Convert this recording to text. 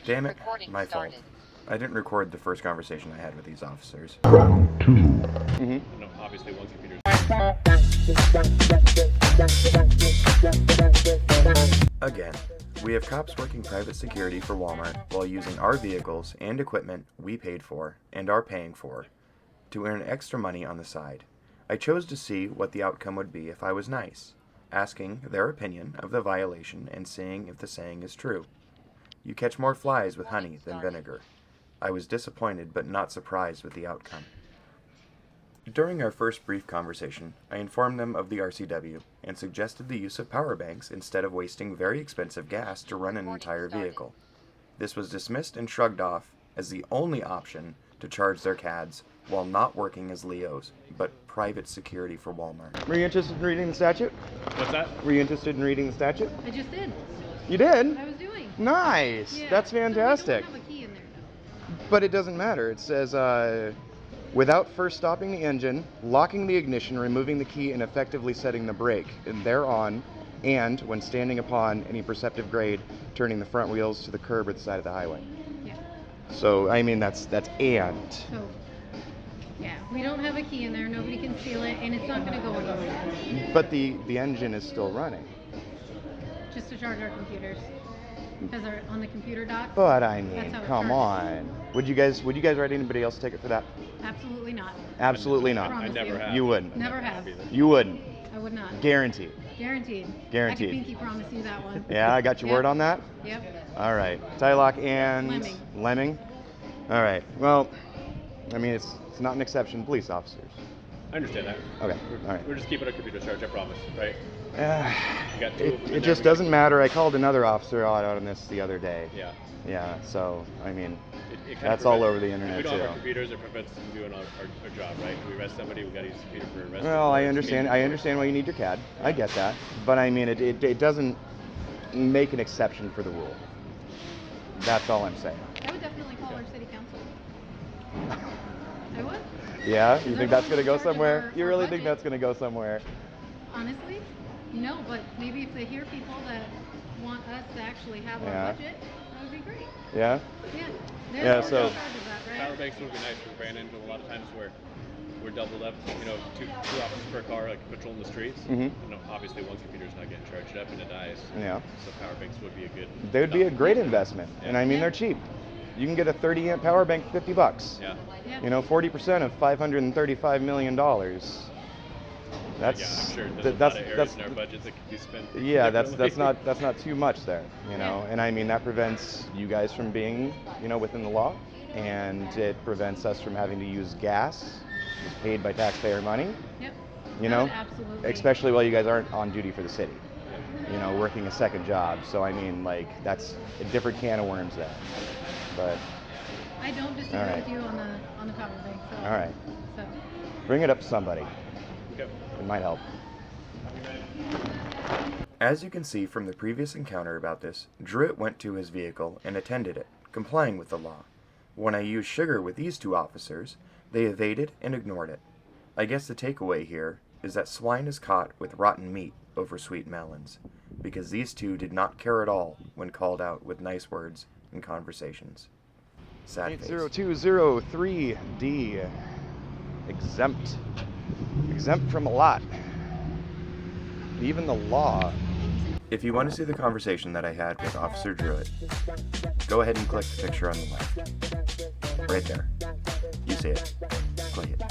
Damn it, my fault. I didn't record the first conversation I had with these officers. Round two. No, obviously one computer. Again, we have cops working private security for Walmart while using our vehicles and equipment we paid for and are paying for to earn extra money on the side. I chose to see what the outcome would be if I was nice, asking their opinion of the violation and seeing if the saying is true. You catch more flies with honey than vinegar. I was disappointed but not surprised with the outcome. During our first brief conversation, I informed them of the r.c.w. and suggested the use of power banks instead of wasting very expensive gas to run an entire vehicle. This was dismissed and shrugged off as the only option to charge their CADs while not working as Leos, but private security for Walmart. Were you interested in reading the statute? What's that? Were you interested in reading the statute? I just did. You did? I was doing. Nice. Yeah. That's So we fantastic. don't have a key in there, though. But it doesn't matter. It says, without first stopping the engine, locking the ignition, removing the key, and effectively setting the brake, and thereon, and when standing upon any perceptive grade, turning the front wheels to the curb or the side of the highway. Yeah. So, I mean, that's and. So, yeah, we don't have a key in there. Nobody can steal it, and it's not going to go anywhere. But the engine is still running. Just to charge our computers, because they're on the computer dock. But I That's mean, how it come charges. on. Would you guys write anybody else a ticket for that? Absolutely not. Absolutely I not. Promise never you. have. You wouldn't. Never have. You wouldn't. I would not. Guaranteed. Guaranteed. Guaranteed. I can pinky promise you that one. Yeah, I got your Yep. word on that? Yep. All right. Tylock and Lemming. Lemming? All right. Well, I mean, it's not an exception, police officers. I understand that. Okay. All right. We're just keeping our computer charged, I promise, right? You got two of them in It there, just we doesn't can- matter. I called another officer out on this the other day. Yeah. Yeah, so, I mean, It kinda that's all prevents- over the If internet, we don't have our too. computers, it prevents us from doing our job, right? If we arrest somebody, we got to use the computer for arrest. Well, I understand. I understand why you need your CAD. I get that. But I mean, it doesn't make an exception for the rule. That's all I'm saying. I would definitely call our city council. I would. Yeah? You they're think the that's ones going to in go charge of somewhere? our- You our really think budget. that's going to go somewhere? Honestly, no, but maybe if they hear people that want us to actually have Yeah. our budget, that would be great. Yeah? Yeah. They're Yeah, in so- charge of that, Power right? banks would be nice. We ran into a lot of times where we're doubled up, two officers per car, like patrolling the streets. Mhm. Obviously one computer's not getting charged up and it dies. Yeah. So power banks would be a good. They would be a option. great investment. And I mean, Yeah. they're cheap. You can get a 30 amp power bank for $50. Yeah. Yeah. 40% of $535 million. That's Yeah, I'm sure there's that- a that's lot of areas that's in our budget that could be spent. yeah, that's differently. not too much there, Yeah. And I mean that prevents you guys from being, within the law, and it prevents us from having to use gas paid by taxpayer money, Yep. you I know, would absolutely. especially while you guys aren't on duty for the city, working a second job. So I mean, like, that's a different can of worms there. But I don't disagree All right. with you on the power bank. So. all right, So. bring it up to somebody. Okay. It might help. As you can see from the previous encounter about this, Druitt went to his vehicle and attended it, complying with the law. When I used sugar with these two officers, they evaded and ignored it. I guess the takeaway here is that swine is caught with rotten meat over sweet melons, because these two did not care at all when called out with nice words and conversations. Sad face. 80203D. Exempt from a lot. Even the law. If you want to see the conversation that I had with Officer Druitt, go ahead and click the picture on the left. Right there. You see it. Click it.